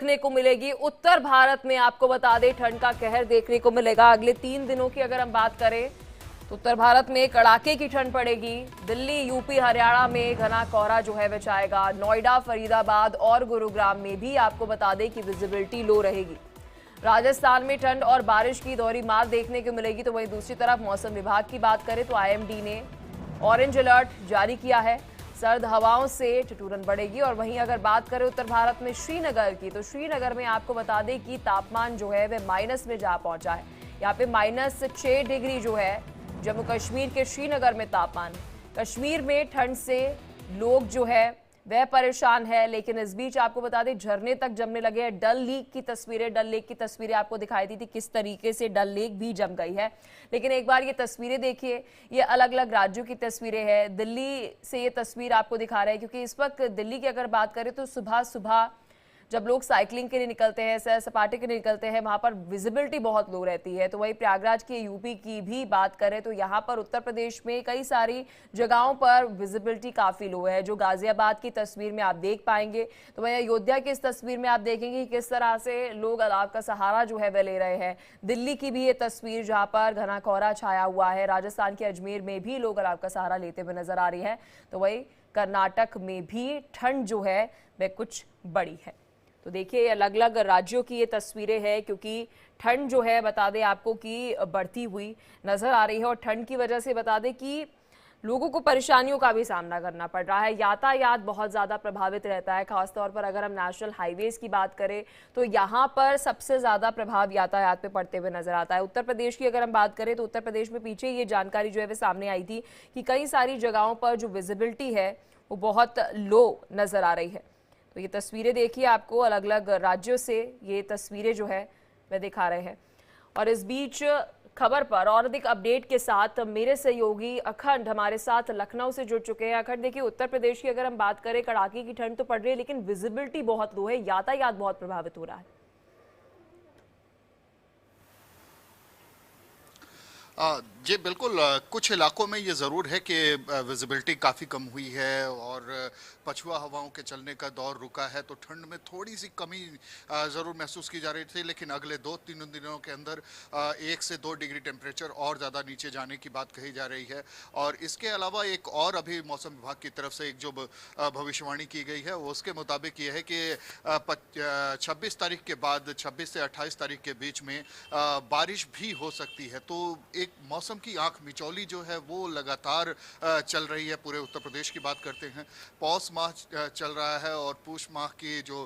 देखने को मिलेगी। उत्तर भारत में आपको बता दें ठंड का कहर देखने को मिलेगा। अगले 3 दिनों की अगर हम बात करें तो उत्तर भारत में कड़ाके की ठंड पड़ेगी। दिल्ली, यूपी, हरियाणा में घना कोहरा जो है वह छाएगा। नोएडा, फरीदाबाद और गुरुग्राम में भी आपको बता दें कि विजिबिलिटी लो रहेगी। राजस्थान में ठंड और बारिश की दोहरी मार देखने को मिलेगी। तो वहीं दूसरी तरफ मौसम विभाग की बात करें तो आईएमडी ने ऑरेंज अलर्ट जारी किया है। सर्द हवाओं से ठिठुरन बढ़ेगी। और वहीं अगर बात करें उत्तर भारत में श्रीनगर की, तो श्रीनगर में आपको बता दें कि तापमान जो है वह माइनस में जा पहुंचा है। यहाँ पे -6 डिग्री जो है जम्मू कश्मीर के श्रीनगर में तापमान। कश्मीर में ठंड से लोग जो है वह परेशान है। लेकिन इस बीच आपको बता दें झरने तक जमने लगे हैं। डल लेक की तस्वीरें आपको दिखाई दी थी किस तरीके से डल लेक भी जम गई है। लेकिन एक बार ये तस्वीरें देखिए, ये अलग अलग राज्यों की तस्वीरें हैं। दिल्ली से ये तस्वीर आपको दिखा रहे हैं क्योंकि इस वक्त दिल्ली की अगर बात करें तो सुबह सुबह जब लोग साइकिलिंग के लिए निकलते हैं, सैर सपाटे के लिए निकलते हैं, वहां पर विजिबिलिटी बहुत लो रहती है। तो वही प्रयागराज की, यूपी की भी बात करें तो यहाँ पर उत्तर प्रदेश में कई सारी जगहों पर विजिबिलिटी काफ़ी लो है, जो गाजियाबाद की तस्वीर में आप देख पाएंगे। तो वही अयोध्या की इस तस्वीर में आप देखेंगे कि किस तरह से लोग अलाव का सहारा जो है वह ले रहे हैं। दिल्ली की भी ये तस्वीर जहाँ पर घना कोहरा छाया हुआ है। राजस्थान के अजमेर में भी लोग अलाव का सहारा लेते हुए नजर आ रही है। तो वही कर्नाटक में भी ठंड जो है वह कुछ बड़ी है। तो देखिए अलग अलग राज्यों की ये तस्वीरें हैं क्योंकि ठंड जो है बता दें आपको कि बढ़ती हुई नज़र आ रही है। और ठंड की वजह से बता दें कि लोगों को परेशानियों का भी सामना करना पड़ रहा है। यातायात बहुत ज़्यादा प्रभावित रहता है। खासतौर पर अगर हम नेशनल हाईवेज़ की बात करें तो यहाँ पर सबसे ज़्यादा प्रभाव यातायात पे पड़ते हुए नजर आता है। उत्तर प्रदेश की अगर हम बात करें तो उत्तर प्रदेश में पीछे ये जानकारी जो है वह सामने आई थी कि कई सारी जगहों पर जो विजिबिलिटी है वो बहुत लो नज़र आ रही है। तो ये तस्वीरें देखिए, आपको अलग अलग राज्यों से ये तस्वीरें जो है वह दिखा रहे हैं। और इस बीच खबर पर और अधिक अपडेट के साथ मेरे सहयोगी अखंड हमारे साथ लखनऊ से जुड़ चुके हैं। अखंड, देखिए उत्तर प्रदेश की अगर हम बात करें कड़ाके की ठंड तो पड़ रही है लेकिन विजिबिलिटी बहुत लो है, यातायात बहुत प्रभावित हो रहा है। जी बिल्कुल, कुछ इलाकों में ये ज़रूर है कि विजिबिलिटी काफ़ी कम हुई है और पछुआ हवाओं के चलने का दौर रुका है, तो ठंड में थोड़ी सी कमी ज़रूर महसूस की जा रही थी। लेकिन अगले 2-3 दिनों के अंदर 1 से 2 डिग्री टेम्परेचर और ज़्यादा नीचे जाने की बात कही जा रही है। और इसके अलावा एक और अभी मौसम विभाग की तरफ से एक जो भविष्यवाणी की गई है उसके मुताबिक ये है कि 26 तारीख के बाद 26 से 28 तारीख के बीच में बारिश भी हो सकती है। तो एक मौसम की आंख मिचौली जो है वो लगातार चल रही है। पूरे उत्तर प्रदेश की बात करते हैं, पौष माह चल रहा है और पूष माह की जो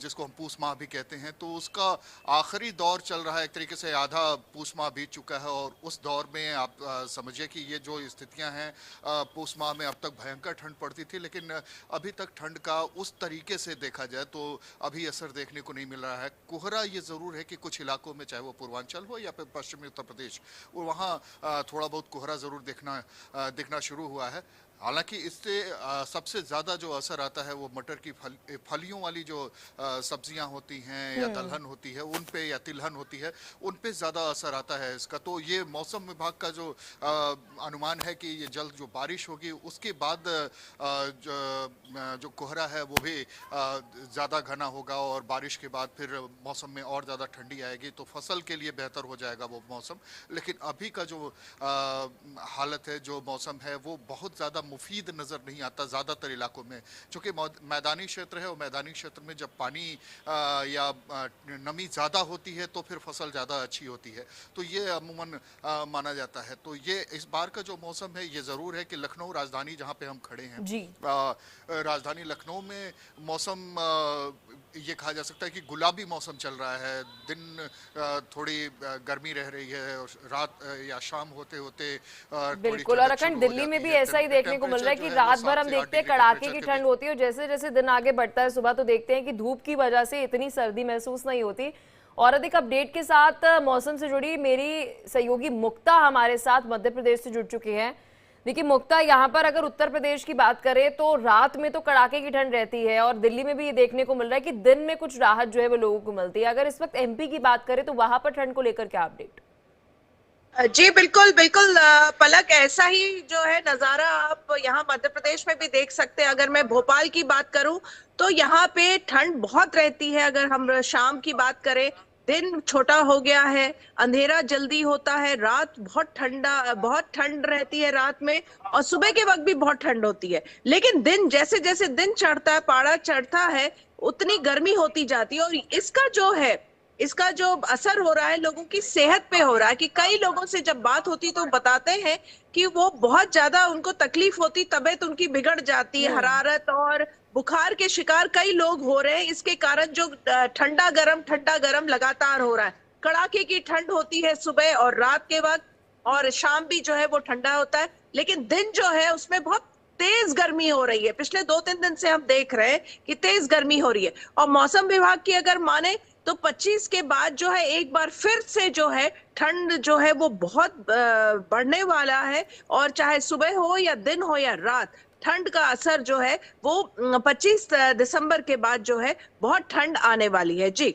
जिसको हम पूष माह भी कहते हैं, तो उसका आखिरी दौर चल रहा है। एक तरीके से आधा पूष माह बीत चुका है और उस दौर में आप समझिए कि ये जो स्थितियां हैं, पूष माह में अब तक भयंकर ठंड पड़ती थी लेकिन अभी तक ठंड का उस तरीके से देखा जाए तो अभी असर देखने को नहीं मिल रहा है। कोहरा ये ज़रूर है कि कुछ इलाकों में, चाहे वो पूर्वांचल हो या फिर पश्चिमी उत्तर प्रदेश, वहाँ थोड़ा बहुत कोहरा ज़रूर दिखना शुरू हुआ है। हालांकि इससे सबसे ज़्यादा जो असर आता है वो मटर की फलियों वाली जो सब्जियां होती हैं या दलहन होती है उन पे, या तिलहन होती है उन पे ज़्यादा असर आता है इसका। तो ये मौसम विभाग का जो अनुमान है कि ये जल्द जो बारिश होगी उसके बाद जो कोहरा है वो भी ज़्यादा घना होगा और बारिश के बाद फिर मौसम में और ज़्यादा ठंडी आएगी, तो फसल के लिए बेहतर हो जाएगा वो मौसम। लेकिन अभी का जो हालत है, जो मौसम है, वो बहुत ज़्यादा मुफीद नज़र नहीं आता ज़्यादातर इलाकों में। चूँकि मैदानी क्षेत्र है और मैदानी क्षेत्र में जब पानी या नमी ज़्यादा होती है तो फिर फसल ज़्यादा अच्छी होती है, तो ये अमूमन माना जाता है। तो ये इस बार का जो मौसम है ये ज़रूर है कि लखनऊ राजधानी जहाँ पे हम खड़े हैं जी, राजधानी लखनऊ में मौसम ये कहा जा सकता है कि गुलाबी मौसम चल रहा है। दिन थोड़ी गर्मी रह रही है और रात या शाम होते होते बिल्कुल। और अखंड दिल्ली में भी ऐसा ही देखने को मिल रहा है कि रात भर हम देखते हैं कड़ाके की ठंड होती है और जैसे जैसे दिन आगे बढ़ता है सुबह तो देखते हैं कि धूप की वजह से इतनी सर्दी महसूस नहीं होती। और अधिक अपडेट के साथ मौसम से जुड़ी मेरी सहयोगी मुक्ता हमारे साथ मध्य प्रदेश से जुड़ चुकी हैं। देखिए मुक्ता, यहाँ पर अगर उत्तर प्रदेश की बात करें तो रात में तो कड़ाके की ठंड रहती है और दिल्ली में भी ये देखने को मिल रहा है कि दिन में कुछ राहत जो है वो लोगों को मिलती है। अगर इस वक्त एमपी की बात करें तो वहां पर ठंड को लेकर क्या अपडेट? जी बिल्कुल बिल्कुल पलक, ऐसा ही जो है नजारा आप यहाँ मध्य प्रदेश में भी देख सकते हैं। अगर मैं भोपाल की बात करूं तो यहाँ पे ठंड बहुत रहती है। अगर हम शाम की बात करें, दिन छोटा हो गया है, अंधेरा जल्दी होता है, रात बहुत ठंड रहती है रात में, और सुबह के वक्त भी बहुत ठंड होती है। लेकिन दिन जैसे जैसे दिन चढ़ता है, पारा चढ़ता है, उतनी गर्मी होती जाती है। और इसका जो असर हो रहा है लोगों की सेहत पे हो रहा है, कि कई लोगों से जब बात होती तो बताते हैं कि वो बहुत ज्यादा उनको तकलीफ होती, तबीयत उनकी बिगड़ जाती है, हम्म। हरारत और बुखार के शिकार कई लोग हो रहे हैं। इसके कारण जो ठंडा गरम लगातार हो रहा है, कड़ाके की ठंड होती है सुबह और रात के वक्त, और शाम भी जो है वो ठंडा होता है। लेकिन दिन जो है उसमें बहुत तेज गर्मी हो रही है। पिछले 2-3 दिन से हम देख रहे हैं कि तेज गर्मी हो रही है। और मौसम विभाग की अगर माने तो 25 के बाद जो है एक बार फिर से जो है ठंड जो है वो बहुत बढ़ने वाला है। और चाहे सुबह हो या दिन हो या रात, ठंड का असर जो है वो 25 दिसंबर के बाद जो है बहुत ठंड आने वाली है। जी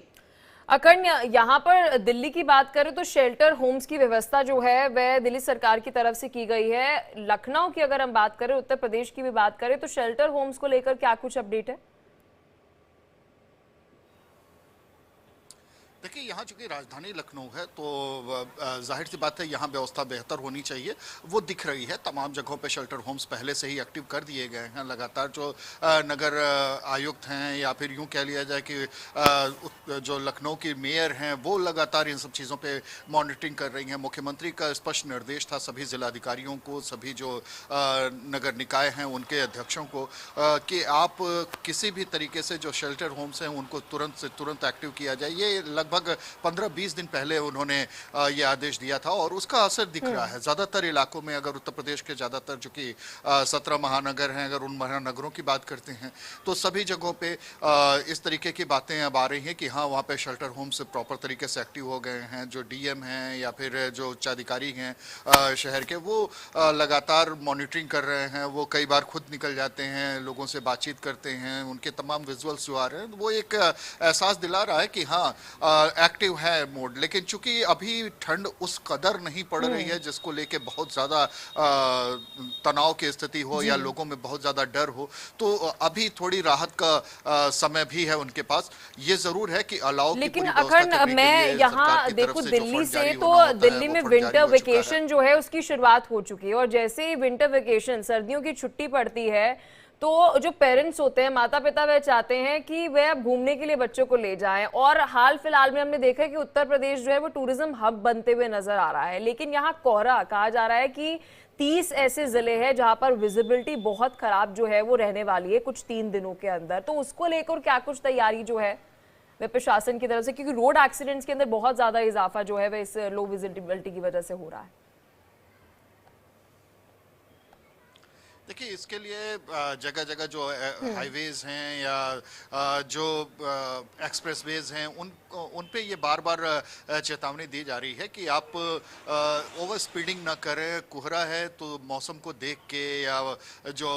अकर्ण, यहाँ पर दिल्ली की बात करें तो शेल्टर होम्स की व्यवस्था जो है वह दिल्ली सरकार की तरफ से की गई है। लखनऊ की अगर हम बात करें, उत्तर प्रदेश की भी बात करें, तो शेल्टर होम्स को लेकर क्या कुछ अपडेट है? देखिए, यहाँ चूंकि राजधानी लखनऊ है तो जाहिर सी बात है यहाँ व्यवस्था बेहतर होनी चाहिए, वो दिख रही है। तमाम जगहों पे शेल्टर होम्स पहले से ही एक्टिव कर दिए गए हैं। लगातार जो नगर आयुक्त हैं, या फिर यूँ कह लिया जाए कि जो लखनऊ की मेयर हैं, वो लगातार इन सब चीज़ों पे मॉनिटरिंग कर रही हैं। मुख्यमंत्री का स्पष्ट निर्देश था सभी जिलाधिकारियों को, सभी जो नगर निकाय हैं उनके अध्यक्षों को, कि आप किसी भी तरीके से जो शेल्टर होम्स हैं उनको तुरंत से तुरंत एक्टिव किया जाए। ये लगभग 15-20 दिन पहले उन्होंने ये आदेश दिया था और उसका असर दिख रहा है। ज्यादातर इलाकों में, अगर उत्तर प्रदेश के ज्यादातर जो कि 17 महानगर हैं, अगर उन महानगरों की बात करते हैं तो सभी जगहों पे इस तरीके की बातें अब आ रही हैं कि हाँ, वहाँ पे शेल्टर होम्स प्रॉपर तरीके से एक्टिव हो गए हैं। जो डीएम हैं या फिर जो उच्चाधिकारी हैं शहर के, वो लगातार मॉनिटरिंग कर रहे हैं। वो कई बार खुद निकल जाते हैं, लोगों से बातचीत करते हैं, उनके तमाम विजुअल्स जो आ रहे हैं वो एक एहसास दिला रहा है कि हाँ, एक्टिव है मोड। लेकिन चूंकि अभी ठंड उस कदर नहीं पड़ रही है जिसको लेके बहुत ज्यादा तनाव की स्थिति हो या लोगों में बहुत ज्यादा डर हो, तो अभी थोड़ी राहत का समय भी है उनके पास। ये जरूर है कि अलाव की लेकिन पूरी व्यवस्था अखंड, करने के मैं लिए यहाँ सरकार की तरफ देखो से जो दिल्ली फंड से जारी तो होना होता है दिल्ली वो में फंड जारी विंटर हो चुका है। वेकेशन जो है उसकी शुरुआत हो चुकी है, और जैसे ही विंटर वेकेशन, सर्दियों की छुट्टी पड़ती है, तो जो पेरेंट्स होते हैं, माता पिता, वह चाहते हैं कि वह अब घूमने के लिए बच्चों को ले जाएं। और हाल फिलहाल में हमने देखा है कि उत्तर प्रदेश जो है वो टूरिज्म हब बनते हुए नजर आ रहा है। लेकिन यहाँ कोहरा, कहा जा रहा है कि 30 ऐसे जिले हैं जहां पर विजिबिलिटी बहुत खराब जो है वो रहने वाली है कुछ 3 दिनों के अंदर। तो उसको लेकर क्या कुछ तैयारी जो है वह प्रशासन की तरफ से, क्योंकि रोड एक्सीडेंट्स के अंदर बहुत ज्यादा इजाफा जो है वह इस लो विजिबिलिटी की वजह से हो रहा है। देखिए, इसके लिए जगह जगह जो हाईवेज हैं या जो एक्सप्रेसवेज हैं उन पे ये बार बार चेतावनी दी जा रही है कि आप ओवर स्पीडिंग ना करें। कोहरा है तो मौसम को देख के, या जो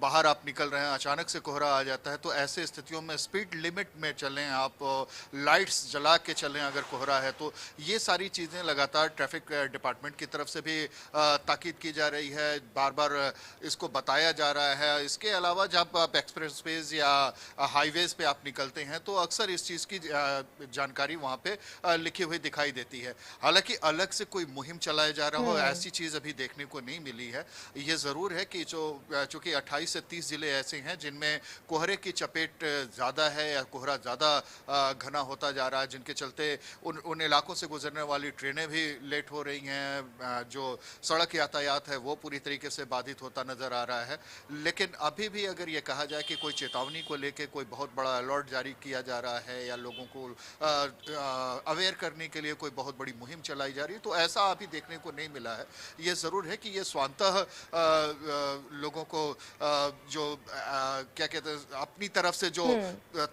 बाहर आप निकल रहे हैं अचानक से कोहरा आ जाता है, तो ऐसे स्थितियों में स्पीड लिमिट में चलें, आप लाइट्स जला के चलें अगर कोहरा है तो। ये सारी चीज़ें लगातार ट्रैफिक डिपार्टमेंट की तरफ से भी ताकीद की जा रही है, बार बार इसको बताया जा रहा है। इसके अलावा जब आप एक्सप्रेसवेज या हाईवेज पे आप निकलते हैं तो अक्सर इस चीज़ की जानकारी वहाँ पे लिखी हुई दिखाई देती है। हालांकि अलग से कोई मुहिम चलाया जा रहा हो, ऐसी चीज़ अभी देखने को नहीं मिली है। ये ज़रूर है कि चूँकि 28 से 30 जिले ऐसे हैं जिनमें कोहरे की चपेट ज़्यादा है या कोहरा ज़्यादा घना होता जा रहा है, जिनके चलते उन इलाकों से गुजरने वाली ट्रेनें भी लेट हो रही हैं, जो सड़क यातायात है वो पूरी तरीके से बाधित होता नज़र आ रहा है। लेकिन अभी भी अगर ये कहा जाए कि कोई चेतावनी को लेके कोई बहुत बड़ा अलर्ट जारी किया जा रहा है या लोगों को अवेयर करने के लिए कोई बहुत बड़ी मुहिम चलाई जा रही है, तो ऐसा अभी देखने को नहीं मिला है। ये ज़रूर है कि ये स्वांतः लोगों को जो क्या कहते हैं, अपनी तरफ से जो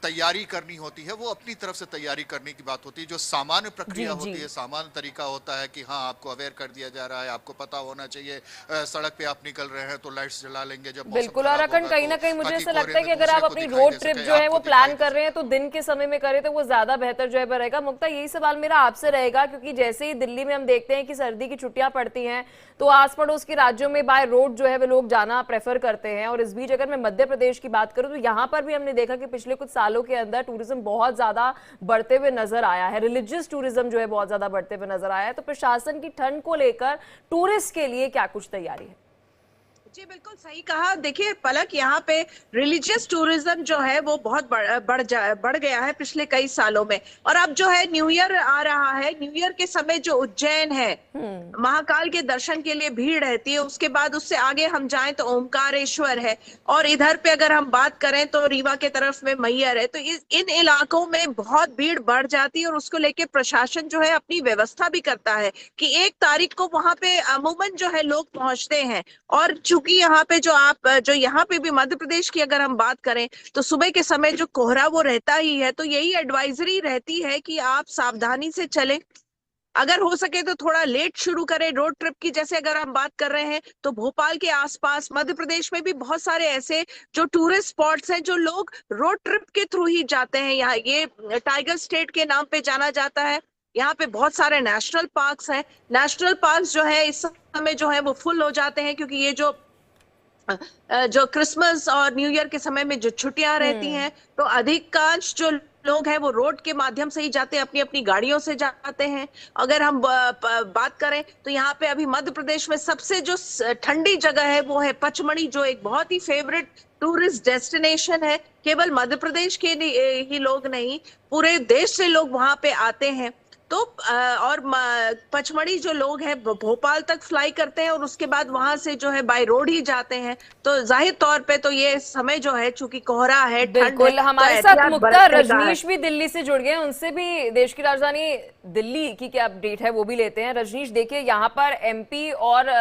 तैयारी करनी होती है वो अपनी तरफ से तैयारी करने की बात होती है। जो सामान्य प्रक्रिया होती है, सामान्य तरीका होता है कि हाँ, आपको अवेयर कर दिया जा रहा है, आपको पता होना चाहिए, सड़क पे आप निकल निकल रहे हैं तो लाइट्स जला लेंगे जब बिल्कुल। और अखंड कहीं ना कहीं मुझे ऐसा लगता है कि अगर आप अपनी रोड ट्रिप जो है वो प्लान कर रहे हैं तो दिन के समय में करें तो वो ज्यादा बेहतर जो है रहेगा। मुक्ता, यही सवाल मेरा आपसे रहेगा, क्योंकि जैसे ही दिल्ली में हम देखते हैं कि सर्दी की छुट्टियां पड़ती हैं तो आस पड़ोस के राज्यों में बाय रोड जो है वो लोग जाना प्रेफर करते हैं। और इस बीच अगर मैं मध्य प्रदेश की बात करूं तो यहाँ पर भी हमने देखा कि पिछले कुछ सालों के अंदर टूरिज्म बहुत ज्यादा बढ़ते हुए नजर आया है, रिलीजियस टूरिज्म जो है बहुत ज्यादा बढ़ते हुए नजर आया है। तो प्रशासन की ठंड को लेकर टूरिस्ट के लिए क्या कुछ तैयारी है? जी बिल्कुल सही कहा। देखिए पलक, यहाँ पे रिलीजियस टूरिज्म जो है वो बहुत बढ़ गया है पिछले कई सालों में। और अब जो है न्यू ईयर आ रहा है, न्यू ईयर के समय जो उज्जैन है महाकाल के दर्शन के लिए भीड़ रहती है। उसके बाद उससे आगे हम जाएं तो ओमकारेश्वर है, और इधर पे अगर हम बात करें तो रीवा के तरफ में मैहर है। तो इन इलाकों में बहुत भीड़ बढ़ जाती है और उसको लेके प्रशासन जो है अपनी व्यवस्था भी करता है कि 1 तारीख को वहां पे अमूमन जो है लोग पहुंचते हैं। और चूंकि यहाँ पे जो यहाँ पे भी मध्य प्रदेश की अगर हम बात करें तो सुबह के समय जो कोहरा वो रहता ही है, तो यही एडवाइजरी रहती है कि आप सावधानी से चलें। अगर हो सके तो थोड़ा लेट शुरू करें रोड ट्रिप की। जैसे अगर हम बात कर रहे हैं तो भोपाल के आसपास मध्य प्रदेश में भी बहुत सारे ऐसे जो टूरिस्ट स्पॉट्स हैं जो लोग रोड ट्रिप के थ्रू ही जाते हैं। यहाँ ये टाइगर स्टेट के नाम पे जाना जाता है। यहाँ पे बहुत सारे नेशनल पार्क्स हैं। नेशनल पार्क्स जो है इस समय जो है वो फुल हो जाते हैं, क्योंकि ये जो क्रिसमस और न्यू ईयर के समय में जो छुट्टियां रहती हैं तो अधिकांश जो लोग हैं वो रोड के माध्यम से ही जाते हैं, अपनी अपनी गाड़ियों से जाते हैं। अगर हम बात करें तो यहाँ पे अभी मध्य प्रदेश में सबसे जो ठंडी जगह है वो है पचमढ़ी, जो एक बहुत ही फेवरेट टूरिस्ट डेस्टिनेशन है। केवल मध्य प्रदेश के ही लोग नहीं, पूरे देश से लोग वहां पे आते हैं। तो और पचमढ़ी जो लोग हैं भोपाल तक फ्लाई करते हैं और उसके बाद वहां से जो है बाय रोड ही जाते हैं। तो जाहिर तौर पे तो ये समय जो है चूंकि कोहरा है, बिल्कुल। हमारे साथ मुक्ता रजनीश भी दिल्ली से जुड़ गए, उनसे भी देश की राजधानी दिल्ली की क्या अपडेट है वो भी लेते हैं। रजनीश, देखिए यहाँ पर एमपी और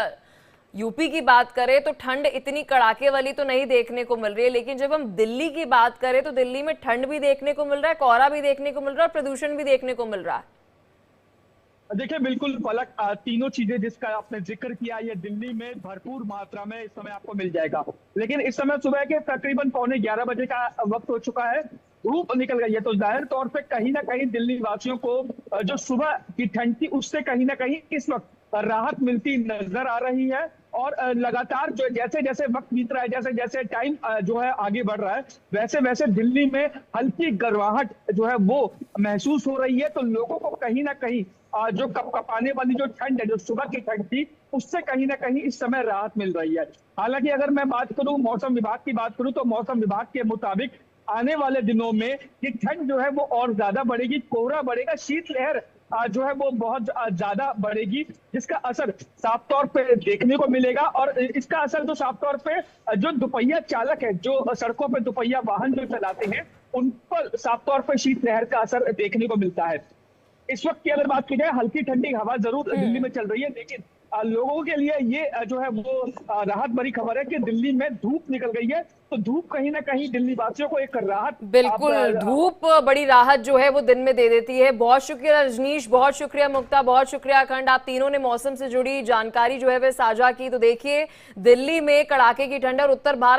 यूपी की बात करें तो ठंड इतनी कड़ाके वाली तो नहीं देखने को मिल रही है, लेकिन जब हम दिल्ली की बात करें तो दिल्ली में ठंड भी देखने को मिल रहा है, कोहरा भी देखने को मिल रहा है और प्रदूषण भी देखने को मिल रहा है। देखिए बिल्कुल पलक, तीनों चीजें जिसका आपने जिक्र किया ये दिल्ली में भरपूर मात्रा में इस समय आपको मिल जाएगा। लेकिन इस समय सुबह के तकरीबन 11:15 का वक्त हो चुका है, धूप निकल गई है। तो जाहिर तौर पे कहीं ना कहीं दिल्ली वासियों को जो सुबह की ठंड थी उससे कहीं ना कहीं इस वक्त राहत मिलती नजर आ रही है। और लगातार जो जैसे जैसे वक्त बीत रहा है, जैसे जैसे टाइम जो है आगे बढ़ रहा है, वैसे वैसे दिल्ली में हल्की गर्माहट जो है वो महसूस हो रही है। तो लोगों को कहीं ना कहीं जो कपकपाने वाली जो ठंड है, जो सुबह की ठंड थी, उससे कहीं ना कहीं इस समय राहत मिल रही है। हालांकि अगर मैं बात करूं मौसम विभाग की बात करूं तो मौसम विभाग के मुताबिक आने वाले दिनों में ये ठंड जो है वो और ज्यादा बढ़ेगी, कोहरा बढ़ेगा, शीतलहर जो है वो बहुत ज्यादा बढ़ेगी, जिसका असर साफ तौर पे देखने को मिलेगा। और इसका असर जो साफ तौर पे जो दुपहिया चालक है, जो सड़कों पे दुपहिया वाहन जो चलाते हैं, उन पर साफ तौर पर शीतलहर का असर देखने को मिलता है। इस वक्त की अगर बात की जाए, हल्की ठंडी हवा जरूर दिल्ली में चल रही है, लेकिन लोगों के लिए ये जो है वो राहत भरी खबर है कि दिल्ली में धूप निकल गई है। तो धूप कहीं ना कहीं दिल्ली वासियों को एक राहत, बिल्कुल धूप बड़ी राहत जो है वो दिन में दे देती है। बहुत शुक्रिया रजनीश, बहुत शुक्रिया मुक्ता, बहुत शुक्रिया अखंड, आप तीनों ने मौसम से जुड़ी जानकारी जो है वह साझा की। तो देखिए दिल्ली में कड़ाके की ठंड और उत्तर भारत